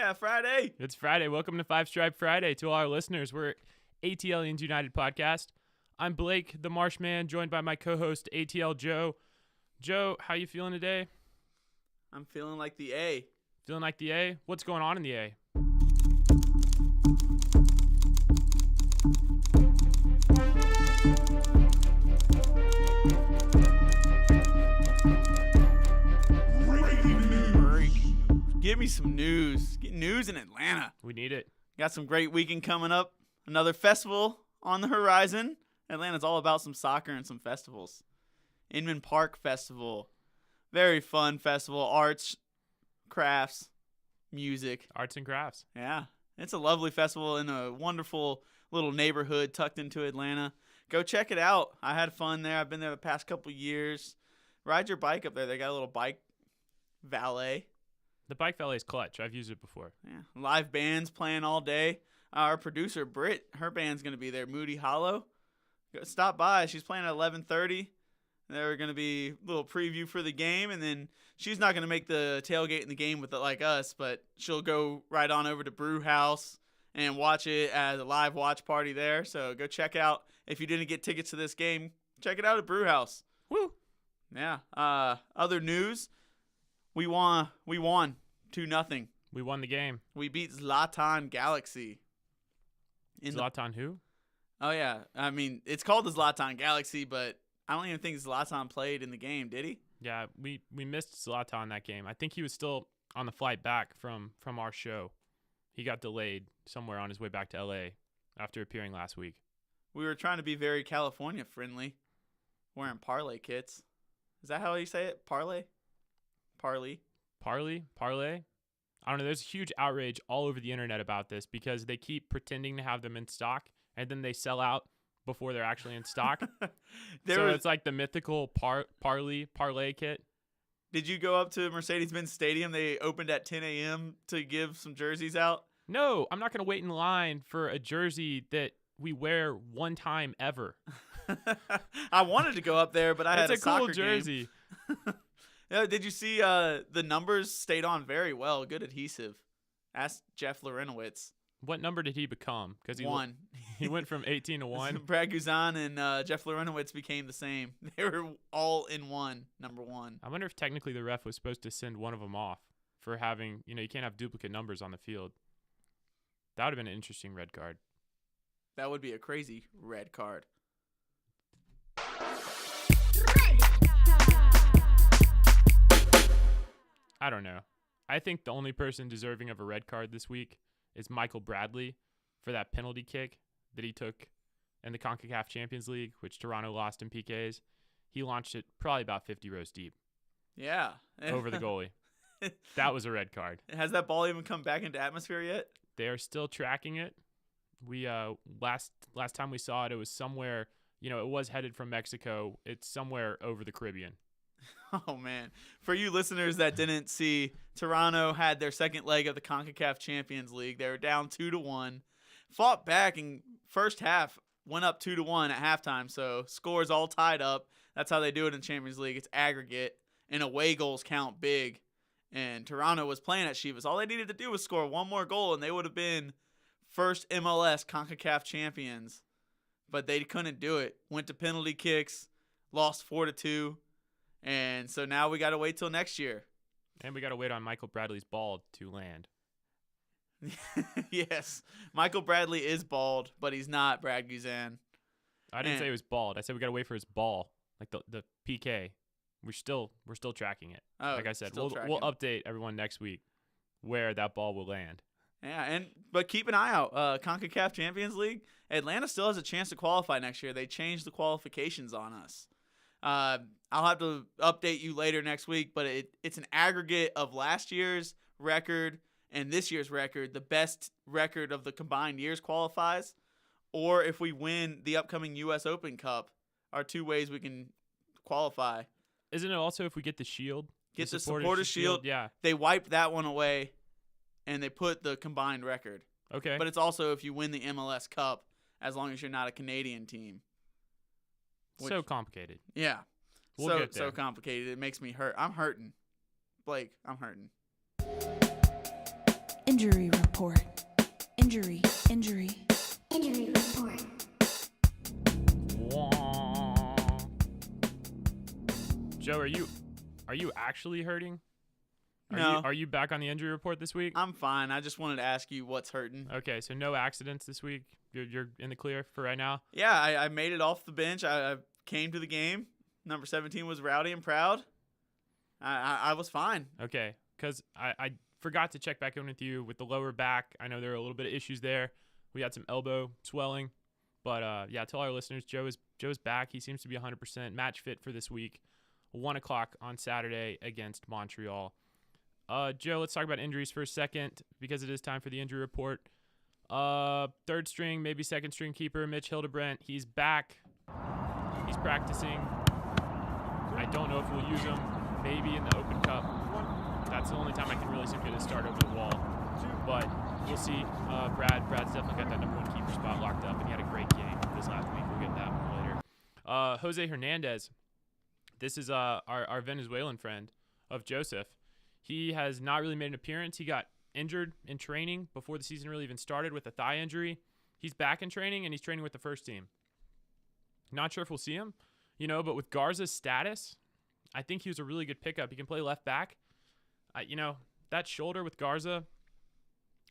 Yeah, Friday. It's Friday. Welcome to Five Stripe Friday. To all our listeners, we're ATLiens United podcast. I'm Blake, the Marshman, joined by my co-host ATL Joe. Joe, how you feeling today? I'm feeling like the A. Feeling like the A? What's going on in the A? Give me some news. Get news in Atlanta. We need it. Got some great weekend coming up. Another festival on the horizon. Atlanta's all about some soccer and some festivals. Inman Park Festival. Very fun festival. Arts, crafts, music. Arts and crafts. Yeah. It's a lovely festival in a wonderful little neighborhood tucked into Atlanta. Go check it out. I had fun there. I've been there the past couple years. Ride your bike up there. They got a little bike valet. The bike valet is clutch. I've used it before. Yeah, live bands playing all day. Our producer, Britt, her band's going to be there, Moody Hollow. Stop by. She's playing at 11:30. They're going to be a little preview for the game, and then she's not going to make the tailgate in the game with it like us, but she'll go right on over to Brew House and watch it as a live watch party there. So go check out. If you didn't get tickets to this game, check it out at Brew House. Woo! Yeah. Other news. We won 2-0. We won the game. We beat Zlatan Galaxy. Zlatan who? Oh, yeah. I mean, it's called the Zlatan Galaxy, but I don't even think Zlatan played in the game, did he? Yeah, we missed Zlatan that game. I think he was still on the flight back from our show. He got delayed somewhere on his way back to L.A. after appearing last week. We were trying to be very California-friendly, wearing parley kits. Is that how you say it? Parley? Parley. Parlay? I don't know. There's a huge outrage all over the internet about this because they keep pretending to have them in stock and then they sell out before they're actually in stock. It's like the mythical parlay kit. Did you go up to Mercedes-Benz Stadium? They opened at 10 a.m. to give some jerseys out. No, I'm not going to wait in line for a jersey that we wear one time ever. I wanted to go up there, but I had a soccer cool jersey. Yeah, did you see the numbers stayed on very well? Good adhesive. Ask Jeff Lorenowitz. What number did he become? Because one. He went from 18 to 1. Brad Guzan and Jeff Lorenowitz became the same. They were all in one, number one. I wonder if technically the ref was supposed to send one of them off for having, you can't have duplicate numbers on the field. That would have been an interesting red card. That would be a crazy red card. I don't know. I think the only person deserving of a red card this week is Michael Bradley for that penalty kick that he took in the CONCACAF Champions League, which Toronto lost in PKs. He launched it probably about 50 rows deep. Yeah. Over the goalie. That was a red card. Has that ball even come back into atmosphere yet? They are still tracking it. We last time we saw it, it was somewhere, it was headed from Mexico. It's somewhere over the Caribbean. Oh, man. For you listeners that didn't see, Toronto had their second leg of the CONCACAF Champions League. They were down 2-1. Fought back in first half, went up 2-1 at halftime. So scores all tied up. That's how they do it in Champions League. It's aggregate, and away goals count big. And Toronto was playing at Chivas. All they needed to do was score one more goal, and they would have been first MLS CONCACAF champions. But they couldn't do it. Went to penalty kicks, lost 4-2. And so now we got to wait till next year. And we got to wait on Michael Bradley's ball to land. Yes. Michael Bradley is bald, but he's not Brad Guzan. I didn't say he was bald. I said we got to wait for his ball, like the PK. We're still tracking it. Oh, like I said, we'll update everyone next week where that ball will land. Yeah, but keep an eye out. CONCACAF Champions League, Atlanta still has a chance to qualify next year. They changed the qualifications on us. I'll have to update you later next week, but it's an aggregate of last year's record and this year's record. The best record of the combined years qualifies, or if we win the upcoming U.S. Open Cup, are two ways we can qualify. Isn't it also if we get the shield? Get the supporter shield. Yeah. They wiped that one away, and they put the combined record. Okay. But it's also if you win the MLS Cup, as long as you're not a Canadian team. So complicated. Yeah. We'll get there. So complicated. It makes me hurt. I'm hurting. Blake, I'm hurting. Injury report. Injury report. Joe, are you actually hurting? No. Are you back on the injury report this week? I'm fine. I just wanted to ask you what's hurting. Okay, so no accidents this week. You're in the clear for right now. Yeah, I made it off the bench. I came to the game. Number 17 was rowdy and proud. I was fine. Okay, because I forgot to check back in with you with the lower back. I know there are a little bit of issues there. We had some elbow swelling. But, yeah, tell our listeners, Joe's back. He seems to be 100% match fit for this week. 1 o'clock on Saturday against Montreal. Joe, let's talk about injuries for a second because it is time for the injury report. Third string, maybe second string keeper, Mitch Hildebrandt. He's back. He's practicing. I don't know if we'll use him. Maybe in the Open Cup. That's the only time I can really see him get a start over the wall. But we'll see. Brad's definitely got that number 1 keeper spot locked up, and he had a great game this last week. We'll get that one later. Jose Hernandez. This is our Venezuelan friend of Joseph. He has not really made an appearance. He got injured in training before the season really even started with a thigh injury. He's back in training, and he's training with the first team. Not sure if we'll see him, but with Garza's status, I think he was a really good pickup. He can play left back. That shoulder with Garza,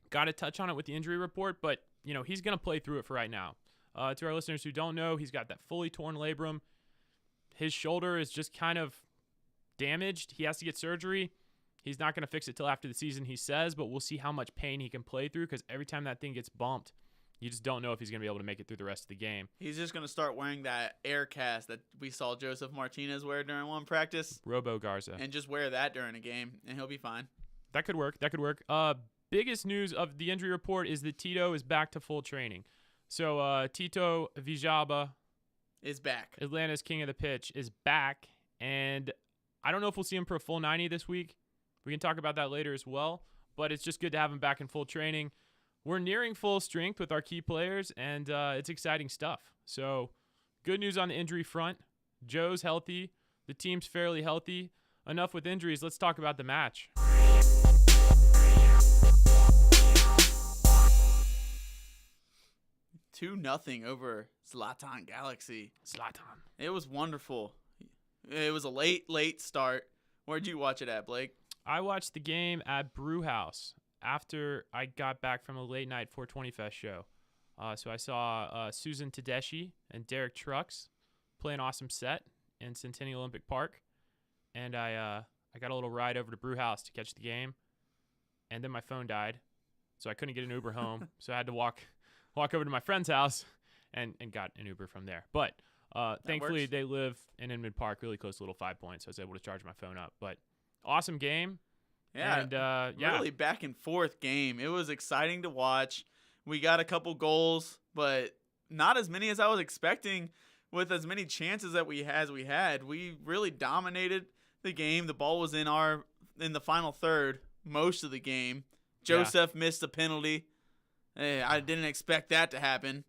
got to touch on it with the injury report, but, he's going to play through it for right now. To our listeners who don't know, he's got that fully torn labrum. His shoulder is just kind of damaged. He has to get surgery. He's not going to fix it till after the season, he says, but we'll see how much pain he can play through because every time that thing gets bumped, you just don't know if he's going to be able to make it through the rest of the game. He's just going to start wearing that air cast that we saw Joseph Martinez wear during one practice. Robo Garza. And just wear that during a game, and he'll be fine. That could work. Biggest news of the injury report is that Tito is back to full training. So Tito Vijaba is back. Atlanta's king of the pitch is back, and I don't know if we'll see him for a full 90 this week. We can talk about that later as well, but it's just good to have him back in full training. We're nearing full strength with our key players, and it's exciting stuff. So good news on the injury front. Joe's healthy. The team's fairly healthy. Enough with injuries. Let's talk about the match. Two 2-0 over Zlatan Galaxy. Zlatan. It was wonderful. It was a late start. Where'd you watch it at, Blake? I watched the game at Brewhouse after I got back from a late night 420 Fest show. So I saw Susan Tedeschi and Derek Trucks play an awesome set in Centennial Olympic Park. And I got a little ride over to Brewhouse to catch the game. And then my phone died, so I couldn't get an Uber home. So I had to walk over to my friend's house and got an Uber from there. But thankfully, they live in Inman Park, really close to Little 5 Points, so I was able to charge my phone up. But awesome game. Yeah, and, really back and forth game. It was exciting to watch. We got a couple goals, but not as many as I was expecting with as many chances that we had. We really dominated the game. The ball was in the final third most of the game. Joseph missed a penalty. I didn't expect that to happen.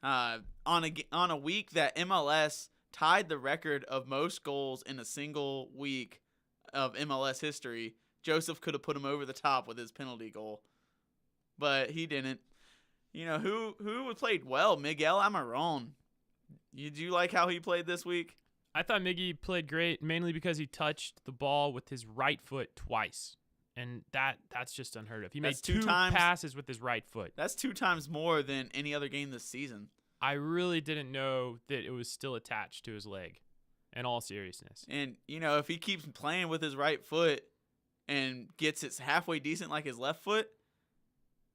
On a week that MLS tied the record of most goals in a single week of MLS history, Joseph could have put him over the top with his penalty goal, but he didn't. Who played well? Miguel Almiron. Did you like how he played this week? I thought Miggy played great, mainly because he touched the ball with his right foot twice. And that's just unheard of. He made two passes with his right foot. That's 2 times more than any other game this season. I really didn't know that it was still attached to his leg, in all seriousness. And, if he keeps playing with his right foot and gets it halfway decent like his left foot,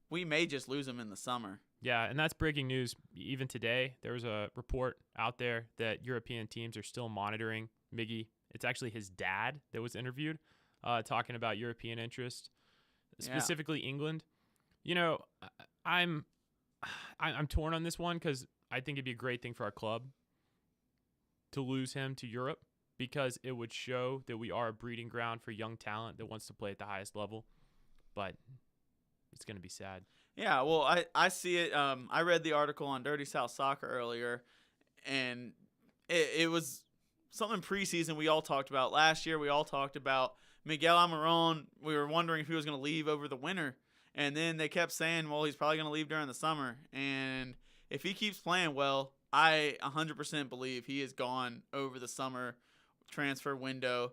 we may just lose him in the summer. Yeah, and that's breaking news. Even today, there was a report out there that European teams are still monitoring Miggy. It's actually his dad that was interviewed. Talking about European interest, specifically England. I'm torn on this one because I think it'd be a great thing for our club to lose him to Europe because it would show that we are a breeding ground for young talent that wants to play at the highest level. But it's going to be sad. Yeah, well, I see it. I read the article on Dirty South Soccer earlier, and it was something preseason we all talked about. Last year we all talked about Miguel Almiron. We were wondering if he was going to leave over the winter. And then they kept saying, well, he's probably going to leave during the summer. And if he keeps playing well, I 100% believe he is gone over the summer transfer window.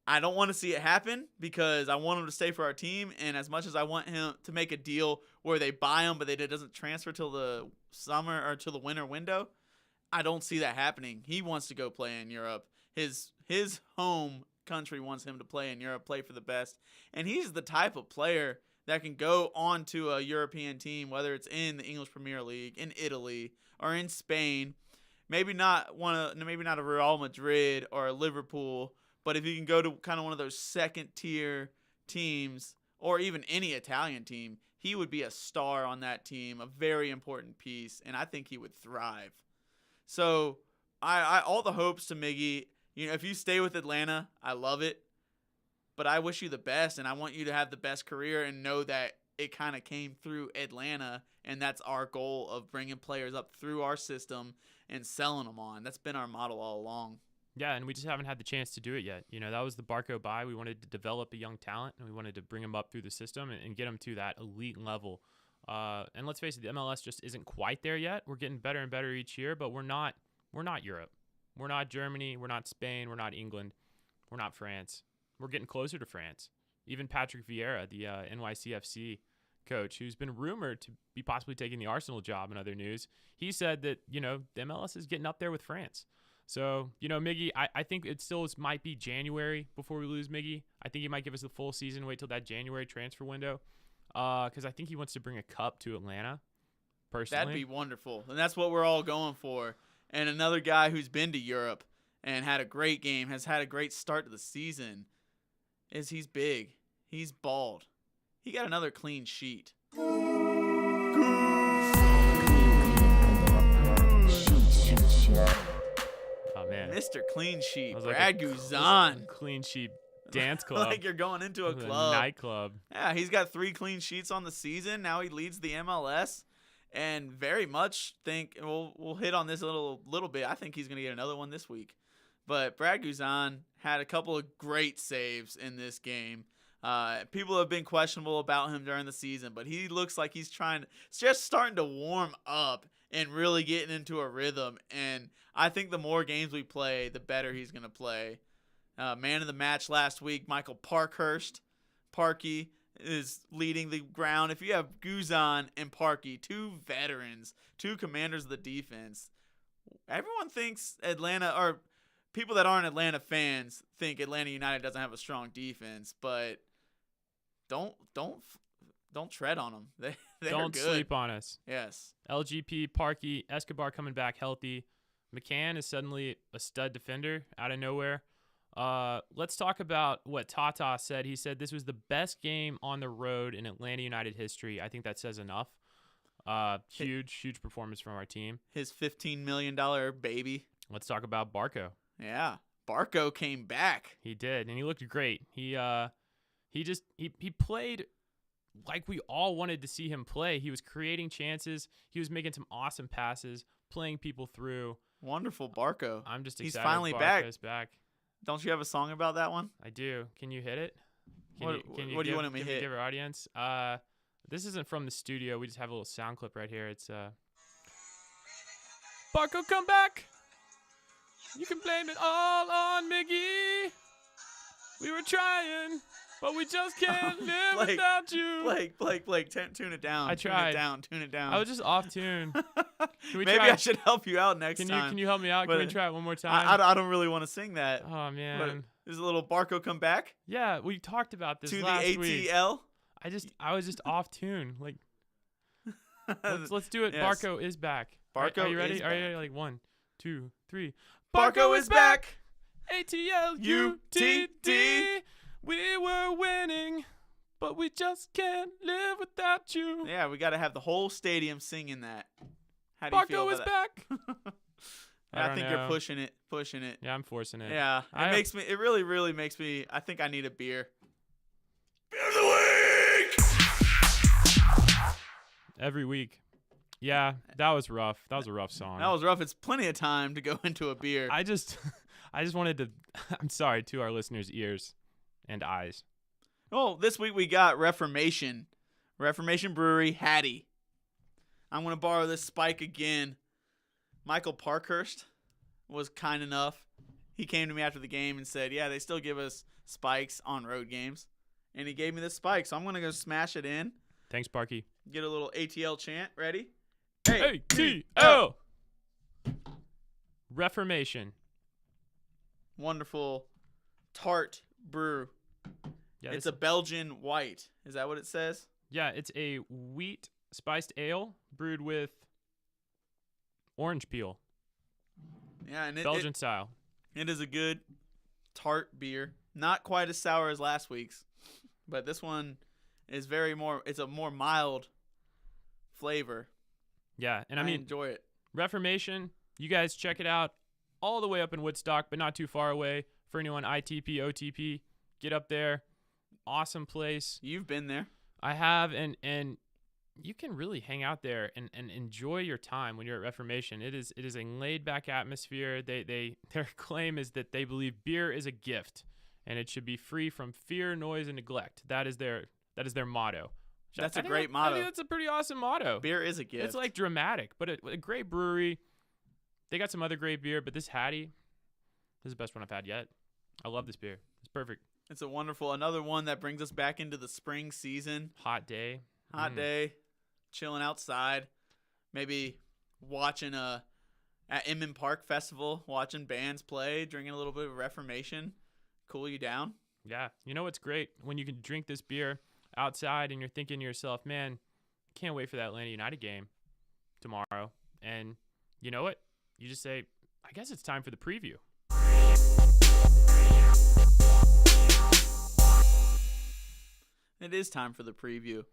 I don't want to see it happen because I want him to stay for our team. And as much as I want him to make a deal where they buy him, but it doesn't transfer till the summer or till the winter window, I don't see that happening. He wants to go play in Europe. His home country wants him to play in Europe, play for the best. And he's the type of player that can go on to a European team, whether it's in the English Premier League, in Italy, or in Spain. Maybe not a Real Madrid or a Liverpool, but if you can go to kind of one of those second-tier teams or even any Italian team, he would be a star on that team, a very important piece, and I think he would thrive. So I all the hopes to Miggy. You know, if you stay with Atlanta, I love it. But I wish you the best, and I want you to have the best career and know that it kind of came through Atlanta, and that's our goal of bringing players up through our system and selling them on. That's been our model all along. Yeah, and we just haven't had the chance to do it yet. You know, that was the Barco buy. We wanted to develop a young talent, and we wanted to bring him up through the system and get him to that elite level. And let's face it, the MLS just isn't quite there yet. We're getting better and better each year, but we're not Europe. We're not Germany. We're not Spain. We're not England. We're not France. We're getting closer to France. Even Patrick Vieira, the NYCFC coach, who's been rumored to be possibly taking the Arsenal job in other news, he said that, you know, the MLS is getting up there with France. So, you know, Miggy, I think it still might be January before we lose Miggy. I think he might give us the full season, wait till that January transfer window, because I think he wants to bring a cup to Atlanta, personally. That'd be wonderful, and that's what we're all going for. And another guy who's been to Europe and had a great game, has had a great start to the season, is he's big. He's bald. He got another clean sheet. Oh, man. Mr. Clean Sheet, Like Brad Guzan. Clean sheet dance club. Like you're going into a It was club. nightclub. Yeah, he's got 3 clean sheets on the season. Now he leads the MLS. And very much think we'll hit on this a little bit. I think he's going to get another one this week. But Brad Guzan had a couple of great saves in this game. People have been questionable about him during the season, but he looks like he's just starting to warm up and really getting into a rhythm. And I think the more games we play, the better he's going to play. Man of the match last week, Michael Parkhurst. Parky is leading the ground. If you have Guzan and Parky, 2 veterans, 2 commanders of the defense, everyone thinks Atlanta, or people that aren't Atlanta fans think Atlanta United doesn't have a strong defense, but don't tread on them. They're Don't good. sleep on us. Yes. LGP, Parky, Escobar coming back healthy. McCann is suddenly a stud defender out of nowhere. Let's talk about what Tata said. He said this was the best game on the road in Atlanta United history. I think that says enough. Huge performance from our team. His $15 million baby. Let's talk about Barco. Yeah. Barco came back. He did, and he looked great. He played like we all wanted to see him play. He was creating chances. He was making some awesome passes, playing people through. Wonderful Barco. I'm just He's excited. finally Barco's back. Don't you have a song about that one? I do. Can you hit it? What do you want me to hit? Give our audience. This isn't from the studio. We just have a little sound clip right here. It's Barco, come back. You can blame it all on Miggy. We were trying, but we just can't live Blake, without you. Blake, tune it down. I tried. Tune it down. I was just off tune. Maybe I should help you out next time. Can you help me out? But Can we try it one more time? I don't really want to sing that. Oh, man. Is a little Barco come back? Yeah, we talked about this to last the week. ATL? I was just off tune. Like, let's do it. Yes. Barco is back. Barco are you ready? is Are you back. ready? Like 1, 2, 3. Barco is back. ATLUTD. We were winning, but we just can't live without you. Yeah, we got to have the whole stadium singing that. How do you feel Barco about is back. I think know. you're pushing it. Yeah, I'm forcing it. Yeah, it really makes me. I think I need a beer. Beer of the week. Every week. Yeah, that was rough. That was a rough song. That was rough. It's plenty of time to go into a beer. I just wanted to. I'm sorry to our listeners' ears and eyes. Well, this week we got Reformation, Reformation Brewery, Haddy. I'm going to borrow this spike again. Michael Parkhurst was kind enough. He came to me after the game and said, yeah, they still give us spikes on road games. And he gave me this spike, so I'm going to go smash it in. Thanks, Barky. Get a little ATL chant. Ready? ATL! Reformation. Wonderful tart brew. Yeah, it's a Belgian white. Is that what it says? Yeah, it's a wheat spiced ale brewed with orange peel. Yeah, and Belgian style. It is a good tart beer. Not quite as sour as last week's, but this one is it's a more mild flavor. Yeah, and I mean, enjoy it. Reformation, you guys check it out all the way up in Woodstock, but not too far away. For anyone ITP, OTP, get up there. Awesome place. You've been there. I have, and you can really hang out there and enjoy your time when you're at Reformation. It is a laid back atmosphere. Their claim is that they believe beer is a gift and it should be free from fear, noise, and neglect. That is their motto. That's a great motto. I think that's a pretty awesome motto. Beer is a gift. It's like dramatic, but a great brewery. They got some other great beer, but this Haddy, this is the best one I've had yet. I love this beer. It's perfect. It's another one that brings us back into the spring season. Hot day, chilling outside, maybe watching at Inman Park Festival, watching bands play, drinking a little bit of Reformation, cool you down. Yeah, you know what's great? When you can drink this beer outside and you're thinking to yourself, man, can't wait for that Atlanta United game tomorrow. And you know what? You just say, I guess it's time for the preview. It is time for the preview.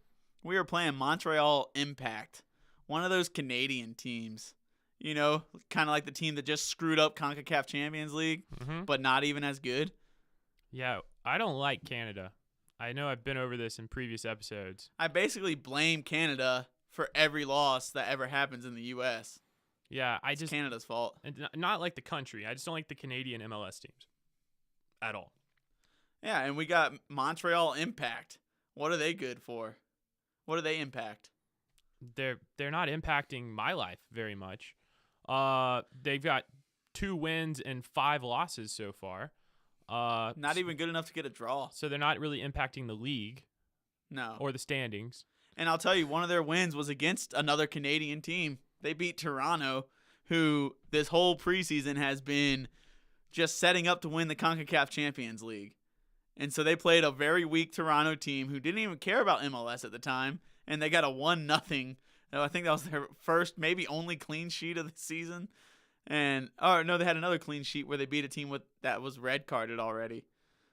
We are playing Montreal Impact, one of those Canadian teams. You know, kind of like the team that just screwed up CONCACAF Champions League, but not even as good. Yeah, I don't like Canada. I know I've been over this in previous episodes. I basically blame Canada for every loss that ever happens in the U.S. Yeah, it's Canada's fault. And not like the country. I just don't like the Canadian MLS teams at all. Yeah, and we got Montreal Impact. What are they good for? What do they impact? They're not impacting my life very much. They've got 2 wins and 5 losses so far. Not even good enough to get a draw. So they're not really impacting the league. No. Or the standings. And I'll tell you, one of their wins was against another Canadian team. They beat Toronto, who this whole preseason has been just setting up to win the CONCACAF Champions League. And so they played a very weak Toronto team who didn't even care about MLS at the time, and they got a 1-0. I think that was their first, maybe only clean sheet of the season. And they had another clean sheet where they beat a team that was red carded already.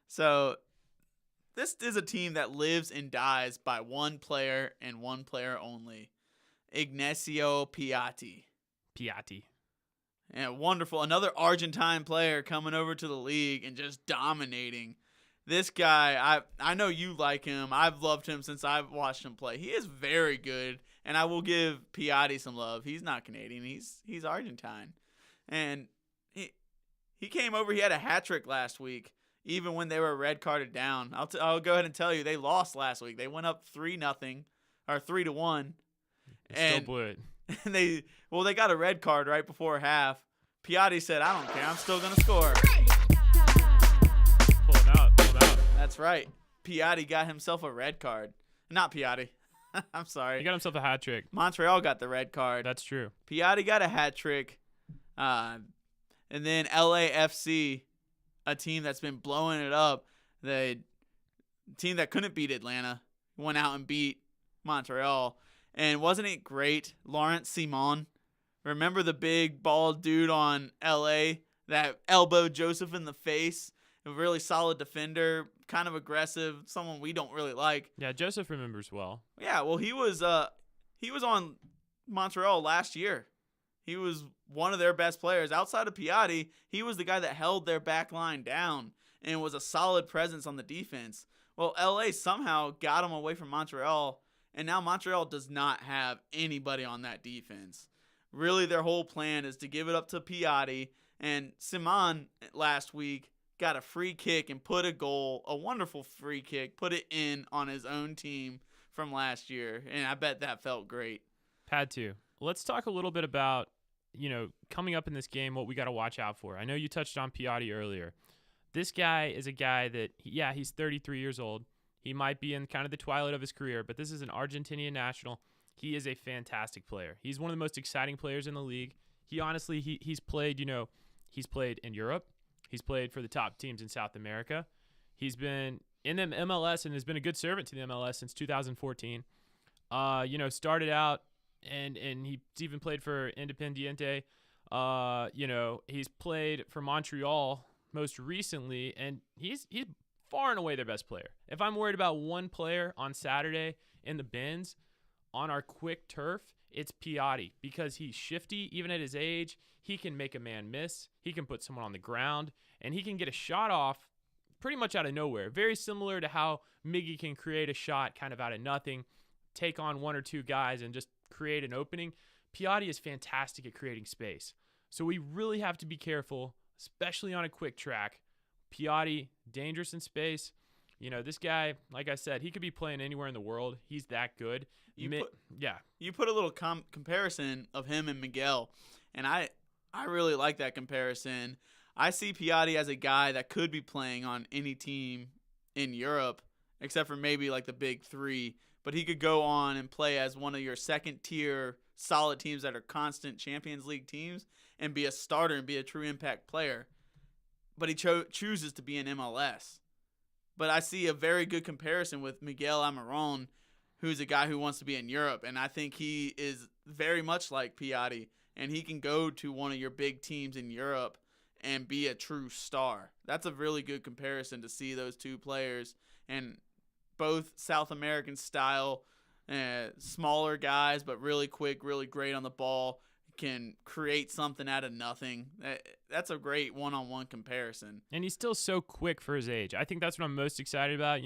So this is a team that lives and dies by one player and one player only, Ignacio Piatti. Yeah, wonderful. Another Argentine player coming over to the league and just dominating. This guy, I know you like him. I've loved him since I've watched him play. He is very good, and I will give Piatti some love. He's not Canadian. He's Argentine. And he came over. He had a hat trick last week, even when they were red carded down. I'll go ahead and tell you, they lost last week. They went up 3-0 or 3-1. Still blew it. And they got a red card right before half. Piatti said, "I don't care. I'm still gonna score." Pull him out. That's right. Piatti got himself a red card. Not Piatti. I'm sorry. He got himself a hat trick. Montreal got the red card. That's true. Piatti got a hat trick. And then LAFC, a team that's been blowing it up, the team that couldn't beat Atlanta, went out and beat Montreal. And wasn't it great? Laurent Simon, remember the big bald dude on LA that elbowed Joseph in the face? A really solid defender, kind of aggressive, someone we don't really like. Yeah, Joseph remembers well. Yeah, well, he was on Montreal last year. He was one of their best players. Outside of Piatti, he was the guy that held their back line down and was a solid presence on the defense. Well, LA somehow got him away from Montreal, and now Montreal does not have anybody on that defense. Really, their whole plan is to give it up to Piatti, and Simon last week got a free kick and put a wonderful free kick, put it in on his own team from last year, and I bet that felt great. Had to. Let's talk a little bit about, coming up in this game, what we got to watch out for. I know you touched on Piatti earlier. This guy is a guy that, he's 33 years old. He might be in kind of the twilight of his career, but this is an Argentinian national. He is a fantastic player. He's one of the most exciting players in the league. He honestly, he's played, he's played in Europe. He's played for the top teams in South America. He's been in the MLS and has been a good servant to the MLS since 2014. Started out and he's even played for Independiente. He's played for Montreal most recently, and he's far and away their best player. If I'm worried about one player on Saturday in the bins on our quick turf, it's Piatti, because he's shifty. Even at his age, he can make a man miss. He can put someone on the ground, and he can get a shot off pretty much out of nowhere. Very similar to how Miggy can create a shot kind of out of nothing, take on one or two guys, and just create an opening. Piatti is fantastic at creating space. So we really have to be careful, especially on a quick track. Piatti, dangerous in space. This guy, like I said, he could be playing anywhere in the world. He's that good. You put a little comparison of him and Miguel, and I really like that comparison. I see Piatti as a guy that could be playing on any team in Europe, except for maybe like the big three. But he could go on and play as one of your second-tier solid teams that are constant Champions League teams and be a starter and be a true impact player. But he chooses to be in MLS. But I see a very good comparison with Miguel Almiron, who's a guy who wants to be in Europe. And I think he is very much like Piatti, and he can go to one of your big teams in Europe and be a true star. That's a really good comparison to see those two players, and both South American style, smaller guys, but really quick, really great on the ball, can create something out of nothing. That's a great one-on-one comparison. And he's still so quick for his age. I think that's what I'm most excited about.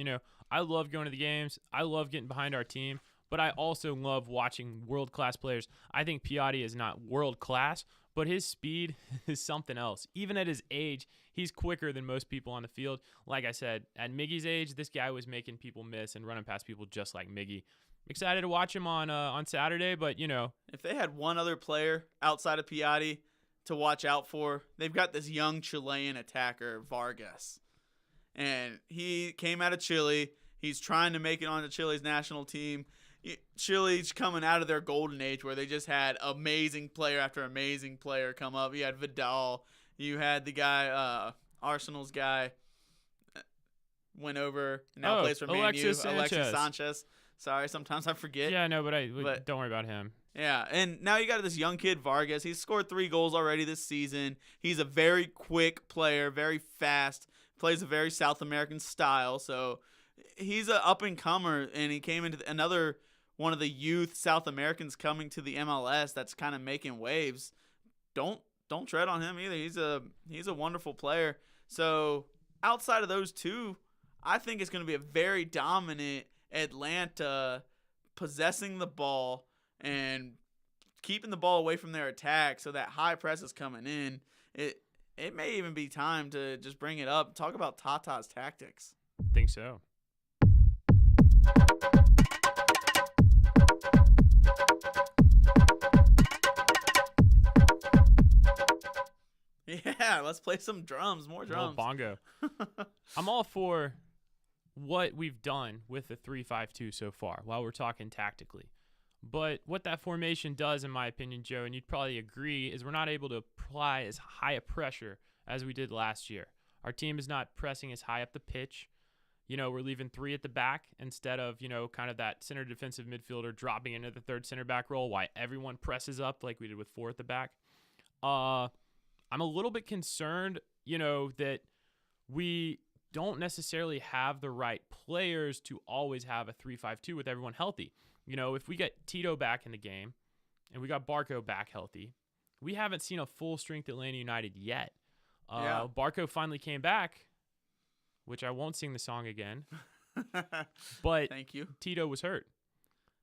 I love going to the games. I love getting behind our team, but I also love watching world-class players. I think Piatti is not world-class, but his speed is something else. Even at his age, he's quicker than most people on the field. Like I said, at Miggy's age, this guy was making people miss and running past people just like Miggy. Excited to watch him on Saturday, but if they had one other player outside of Piatti to watch out for, they've got this young Chilean attacker, Vargas. And he came out of Chile. He's trying to make it onto Chile's national team. Chile's coming out of their golden age where they just had amazing player after amazing player come up. You had Vidal. You had the guy, Arsenal's guy, went over, now plays for Man U, Alexis Sanchez. Sorry, sometimes I forget. Yeah, no, but don't worry about him. Yeah, and now you got this young kid, Vargas. He's scored 3 goals already this season. He's a very quick player, very fast, plays a very South American style. So he's an up-and-comer, and he came into another one of the youth South Americans coming to the MLS that's kind of making waves. Don't tread on him either. He's a wonderful player. So outside of those two, I think it's going to be a very dominant Atlanta possessing the ball and keeping the ball away from their attack so that high press is coming in. It may even be time to just bring it up. Talk about Tata's tactics. Think so. Yeah, let's play some drums, more drums. Bongo. I'm all for what we've done with the 3-5-2 so far while we're talking tactically. But what that formation does, in my opinion, Joe, and you'd probably agree, is we're not able to apply as high a pressure as we did last year. Our team is not pressing as high up the pitch. We're leaving 3 at the back instead of, kind of that center defensive midfielder dropping into the third center back role while everyone presses up like we did with 4 at the back. I'm a little bit concerned, that we don't necessarily have the right players to always have a 3-5-2 with everyone healthy. If we get Tito back in the game and we got Barco back healthy, we haven't seen a full strength Atlanta United yet. Barco finally came back, which I won't sing the song again, but thank you. Tito was hurt.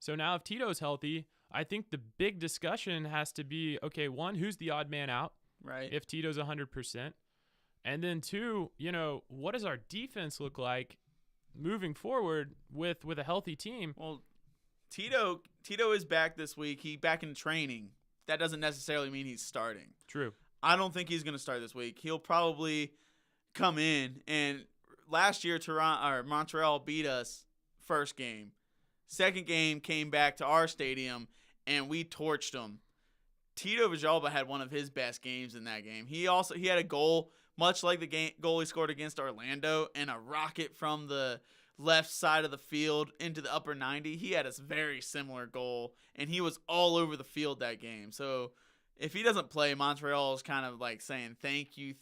So now if Tito's healthy, I think the big discussion has to be, okay, 1, who's the odd man out? Right. If Tito's 100%. And then 2, what does our defense look like moving forward with a healthy team? Well, Tito is back this week. He back in training. That doesn't necessarily mean he's starting. True. I don't think he's going to start this week. He'll probably come in. And last year, Montreal beat us first game. Second game came back to our stadium, and we torched them. Tito Villalba had one of his best games in that game. He had a goal, much like the goal he scored against Orlando, and a rocket from the left side of the field into the upper 90. He had a very similar goal, and he was all over the field that game. So if he doesn't play, Montreal is kind of like saying thank you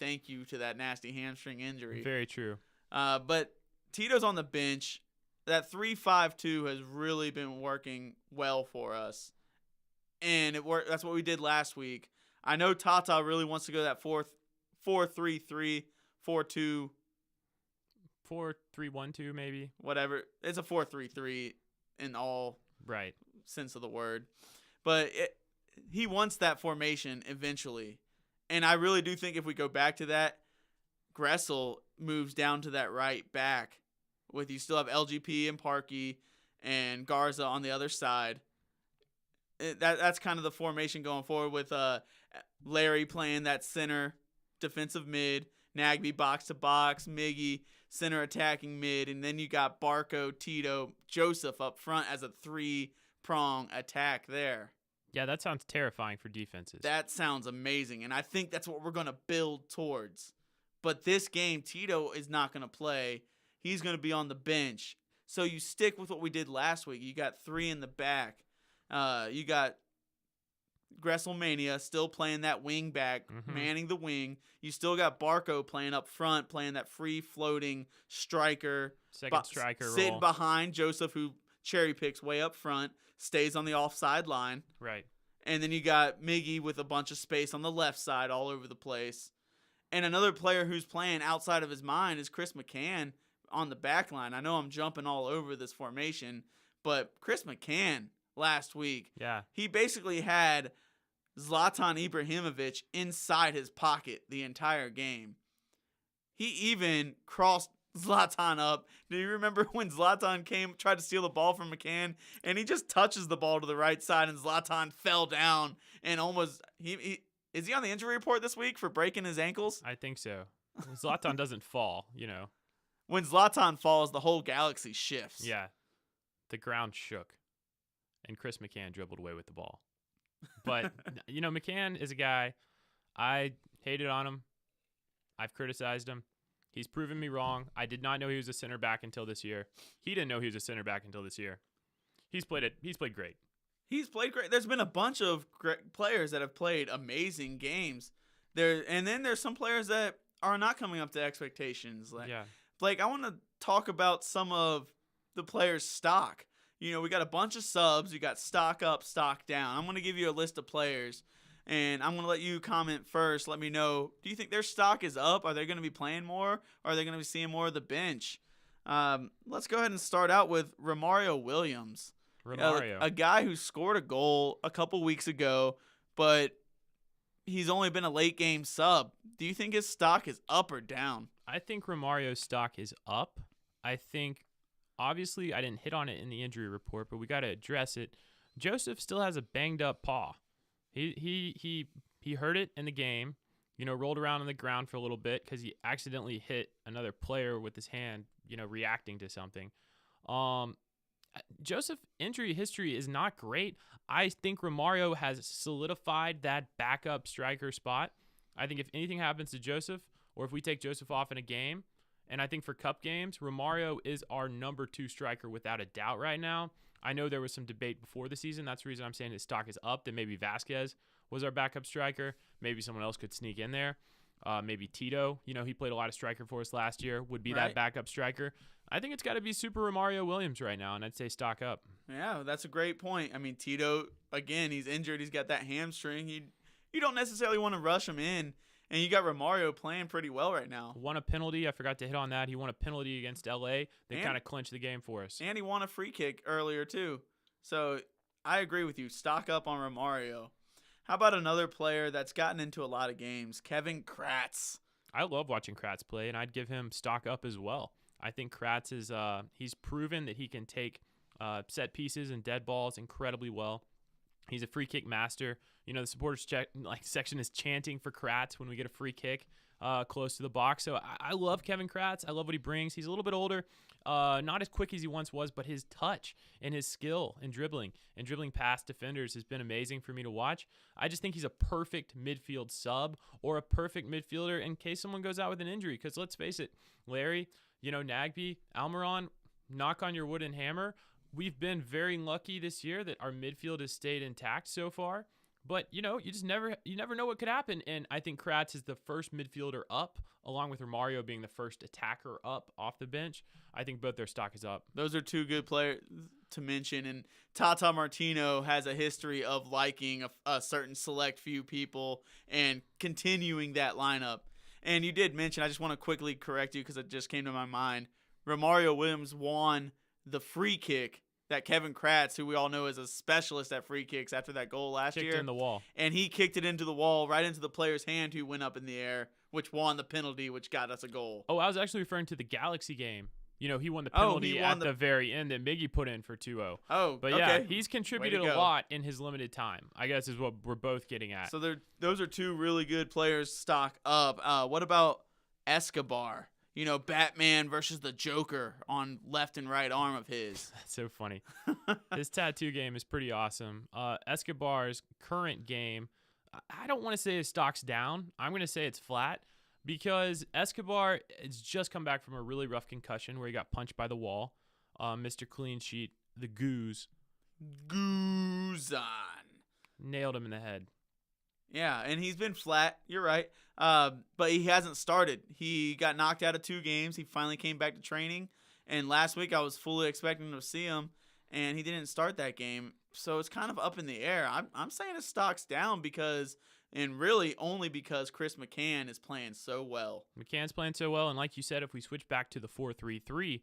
to that nasty hamstring injury. Very true. But Tito's on the bench. That 3-5-2 has really been working well for us. And that's what we did last week. I know Tata really wants to go that 4-3-3, 4-2. 4-3-1-2 maybe. Whatever. It's a 4-3-3 in all sense of the word. But he wants that formation eventually. And I really do think if we go back to that, Gressel moves down to that right back. With you still have LGP and Parkey and Garza on the other side. That's kind of the formation going forward with Larry playing that center defensive mid, Nagby box to box, Miggy center attacking mid, and then you got Barco, Tito, Joseph up front as a 3-prong attack there. Yeah, that sounds terrifying for defenses. That sounds amazing, and I think that's what we're going to build towards. But this game, Tito is not going to play. He's going to be on the bench. So you stick with what we did last week. You got 3 in the back. You got Gresselmania still playing that wing back, manning the wing. You still got Barco playing up front, playing that free-floating striker. Second striker role. Sitting behind Joseph, who cherry picks way up front, stays on the offside line. Right. And then you got Miggy with a bunch of space on the left side all over the place. And another player who's playing outside of his mind is Chris McCann on the back line. I know I'm jumping all over this formation, but Chris McCann last week, he basically had Zlatan Ibrahimovic inside his pocket the entire game. He even crossed Zlatan up. Do you remember when Zlatan tried to steal the ball from McCann, and he just touches the ball to the right side, and Zlatan fell down and almost is he on the injury report this week for breaking his ankles? I think so. Zlatan doesn't fall, When Zlatan falls, the whole galaxy shifts. Yeah. The ground shook, and Chris McCann dribbled away with the ball. But, McCann is a guy, I hated on him. I've criticized him. He's proven me wrong. I did not know he was a center back until this year. He didn't know he was a center back until this year. He's played great. He's played great. There's been a bunch of great players that have played amazing games. And then there's some players that are not coming up to expectations. Blake, I want to talk about some of the players' stock. We got a bunch of subs. You got stock up, stock down. I'm going to give you a list of players, and I'm going to let you comment first. Let me know, do you think their stock is up? Are they going to be playing more? Or are they going to be seeing more of the bench? Let's go ahead and start out with Romario Williams. A guy who scored a goal a couple weeks ago, but he's only been a late game sub. Do you think his stock is up or down? I think Romario's stock is up. I think, obviously, I didn't hit on it in the injury report, but we got to address it. Joseph still has a banged up paw. He hurt it in the game, rolled around on the ground for a little bit because he accidentally hit another player with his hand, reacting to something. Joseph injury history is not great. I think Romario has solidified that backup striker spot. I think if anything happens to Joseph, or if we take Joseph off in a game, and I think for cup games, Romario is our number 2 striker without a doubt right now. I know there was some debate before the season. That's the reason I'm saying his stock is up. That maybe Vasquez was our backup striker. Maybe someone else could sneak in there. Maybe Tito, he played a lot of striker for us last year, would be that backup striker. I think it's got to be Super Romario Williams right now, and I'd say stock up. Yeah, that's a great point. I mean, Tito, again, he's injured. He's got that hamstring. You don't necessarily want to rush him in, and you got Romario playing pretty well right now. Won a penalty. I forgot to hit on that. He won a penalty against LA. They kind of clinched the game for us. And he won a free kick earlier, too. So I agree with you. Stock up on Romario. How about another player that's gotten into a lot of games, Kevin Kratz? I love watching Kratz play, and I'd give him stock up as well. I think Kratz is he's proven that he can take set pieces and dead balls incredibly well. He's a free kick master. The supporters section is chanting for Kratz when we get a free kick close to the box. So I love Kevin Kratz. I love what he brings. He's a little bit older, not as quick as he once was, but his touch and his skill in dribbling past defenders has been amazing for me to watch. I just think he's a perfect midfield sub or a perfect midfielder in case someone goes out with an injury. Because let's face it, Larry, Nagby, Almiron, knock on your wooden hammer. We've been very lucky this year that our midfield has stayed intact so far. But, you never know what could happen. And I think Kratz is the first midfielder up, along with Romario being the first attacker up off the bench. I think both their stock is up. Those are two good players to mention. And Tata Martino has a history of liking a certain select few people and continuing that lineup. And you did mention, I just want to quickly correct you because it just came to my mind, Romario Williams won the free kick that Kevin Kratz, who we all know is a specialist at free kicks after that goal last year. Kicked in the wall. And he kicked it into the wall, right into the player's hand who went up in the air, which won the penalty, which got us a goal. Oh, I was actually referring to the Galaxy game. He won the penalty at the very end that Miggy put in for 2-0. Oh, but okay. Yeah, he's contributed a lot in his limited time, I guess is what we're both getting at. So those are two really good players stock up. What about Escobar? Batman versus the Joker on left and right arm of his. That's so funny. His tattoo game is pretty awesome. Escobar's current game, I don't want to say his stock's down. I'm going to say it's flat because Escobar has just come back from a really rough concussion where he got punched by the wall. Mr. Clean Sheet, the Goose. Guzan. Nailed him in the head. Yeah, and he's been flat. You're right. But he hasn't started. He got knocked out of 2 games. He finally came back to training. And last week I was fully expecting to see him, and he didn't start that game. So it's kind of up in the air. I'm saying his stock's down and really only because Chris McCann is playing so well. McCann's playing so well, and like you said, if we switch back to the 4-3-3,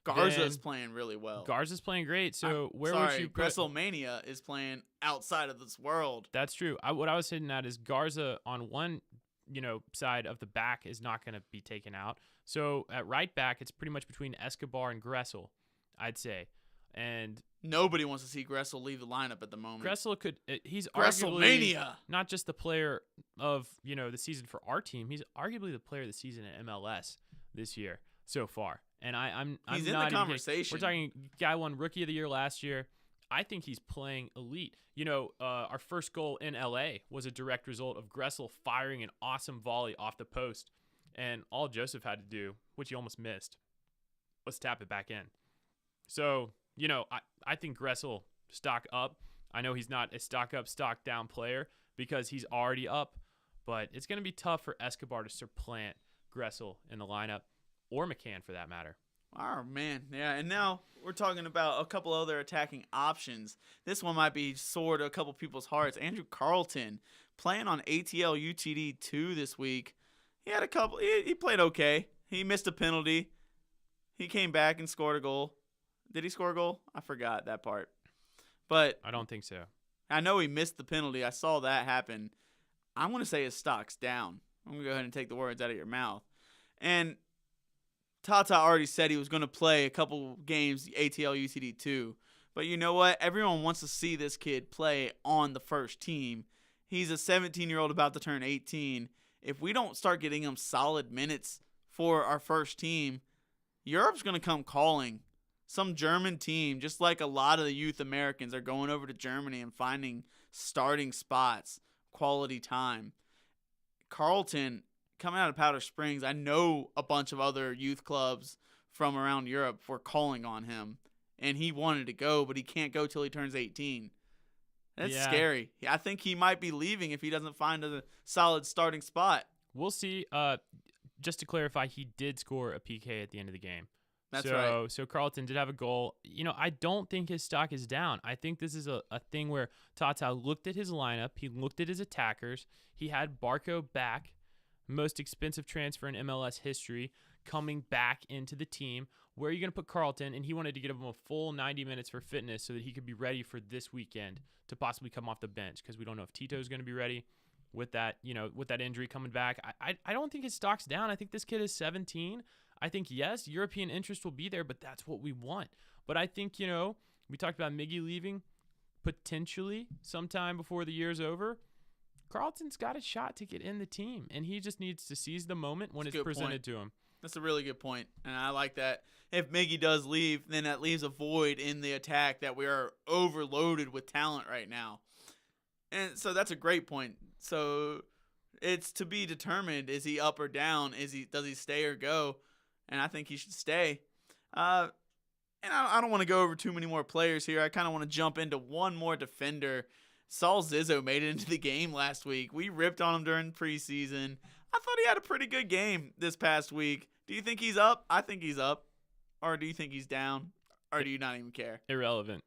Garza's playing really well. Garza's playing great. So would you put WrestleMania is playing outside of this world. That's true. What I was hitting at is Garza on one, side of the back is not going to be taken out. So at right back, it's pretty much between Escobar and Gressel, I'd say. And nobody wants to see Gressel leave the lineup at the moment. Gressel he's WrestleMania. Arguably not just the player of, the season for our team. He's arguably the player of the season at MLS this year so far. And he's in the conversation. We're talking guy won Rookie of the Year last year. I think he's playing elite. Our first goal in LA was a direct result of Gressel firing an awesome volley off the post. And all Joseph had to do, which he almost missed, was tap it back in. So, I think Gressel stock up. I know he's not a stock up, stock down player because he's already up. But it's going to be tough for Escobar to supplant Gressel in the lineup. Or McCann, for that matter. Oh, man. Yeah, and now we're talking about a couple other attacking options. This one might be sore to a couple people's hearts. Andrew Carleton playing on ATL UTD 2 this week. He had a couple. He played okay. He missed a penalty. He came back and scored a goal. Did he score a goal? I forgot that part. But I don't think so. I know he missed the penalty. I saw that happen. I'm going to say his stock's down. I'm going to go ahead and take the words out of your mouth. And Tata already said he was going to play a couple games ATL UTD 2. But you know what? Everyone wants to see this kid play on the first team. He's a 17-year-old about to turn 18. If we don't start getting him solid minutes for our first team, Europe's going to come calling. Some German team, just like a lot of the youth Americans, are going over to Germany and finding starting spots, quality time. Carleton, coming out of Powder Springs, I know a bunch of other youth clubs from around Europe were calling on him, and he wanted to go, but he can't go till he turns 18. That's scary. I think he might be leaving if he doesn't find a solid starting spot. We'll see. Just to clarify, he did score a PK at the end of the game. That's right. So Carleton did have a goal. I don't think his stock is down. I think this is a thing where Tata looked at his lineup. He looked at his attackers. He had Barco back, most expensive transfer in MLS history, coming back into the team. Where are you going to put Carleton? And he wanted to give him a full 90 minutes for fitness so that he could be ready for this weekend to possibly come off the bench, because we don't know if Tito's going to be ready with that, with that injury coming back. I don't think his stock's down. I think this kid is 17. I think, yes, European interest will be there, but that's what we want. But I think, We talked about Miggy leaving potentially sometime before the year's over. Carlton's got a shot to get in the team, and he just needs to seize the moment when it's presented to him. That's a really good point, and I like that. If Miggy does leave, then that leaves a void in the attack that we are overloaded with talent right now. And so that's a great point. So it's to be determined, is he up or down? Does he stay or go? And I think he should stay. And I don't want to go over too many more players here. I kind of want to jump into one more defender. Saul Zizzo made it into the game last week. We ripped on him during preseason. I thought he had a pretty good game this past week. Do you think he's up? I think he's up. Or do you think he's down? Or do you not even care? Irrelevant.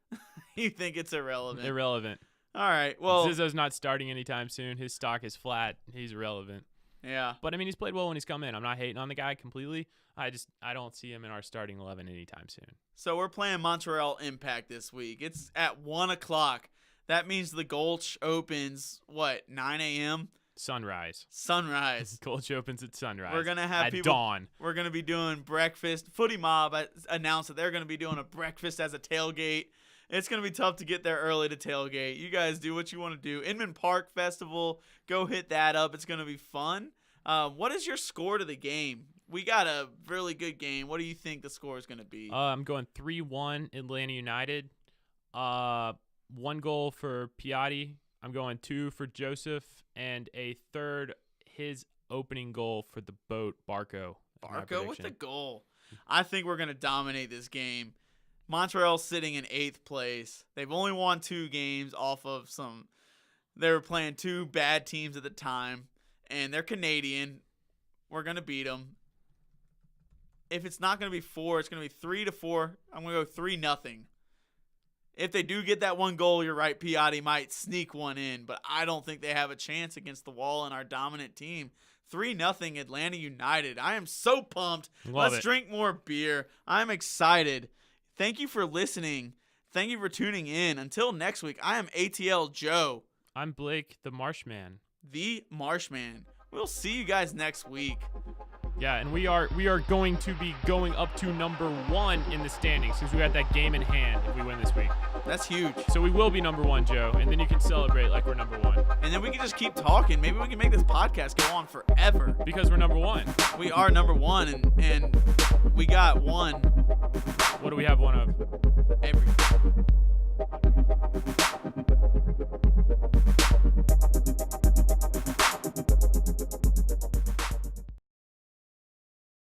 You think it's irrelevant? Irrelevant. All right. Well, Zizzo's not starting anytime soon. His stock is flat. He's irrelevant. Yeah. But, I mean, he's played well when he's come in. I'm not hating on the guy completely. I don't see him in our starting 11 anytime soon. So we're playing Montreal Impact this week. It's at 1 o'clock. That means the Gulch opens, 9 a.m.? Sunrise. Gulch opens at sunrise. We're going to have at dawn. We're going to be doing breakfast. Footy Mob announced that they're going to be doing a breakfast as a tailgate. It's going to be tough to get there early to tailgate. You guys do what you want to do. Inman Park Festival, go hit that up. It's going to be fun. What is your score to the game? We got a really good game. What do you think the score is going to be? I'm going 3-1 Atlanta United. 1 goal for Piatti. I'm going 2 for Joseph, and a third, his opening goal for the boat, Barco. Barco with the goal. I think we're going to dominate this game. Montreal's sitting in 8th place. They've only won 2 games off of they were playing 2 bad teams at the time, and they're Canadian. We're going to beat them. If it's not going to be 4, it's going to be 3-4. I'm going to go 3-0. If they do get that 1 goal, you're right, Piatti might sneak one in, but I don't think they have a chance against the wall and our dominant team. 3-0 Atlanta United. I am so pumped. Let's drink more beer. I'm excited. Thank you for listening. Thank you for tuning in. Until next week, I am ATL Joe. I'm Blake, the Marshman. The Marshman. We'll see you guys next week. Yeah, and we are going to be going up to number 1 in the standings because we got that game in hand if we win this week. That's huge. So we will be number 1, Joe, and then you can celebrate like we're number 1. And then we can just keep talking. Maybe we can make this podcast go on forever. Because we're number 1. We are number 1, and we got 1. What do we have 1 of? Everything.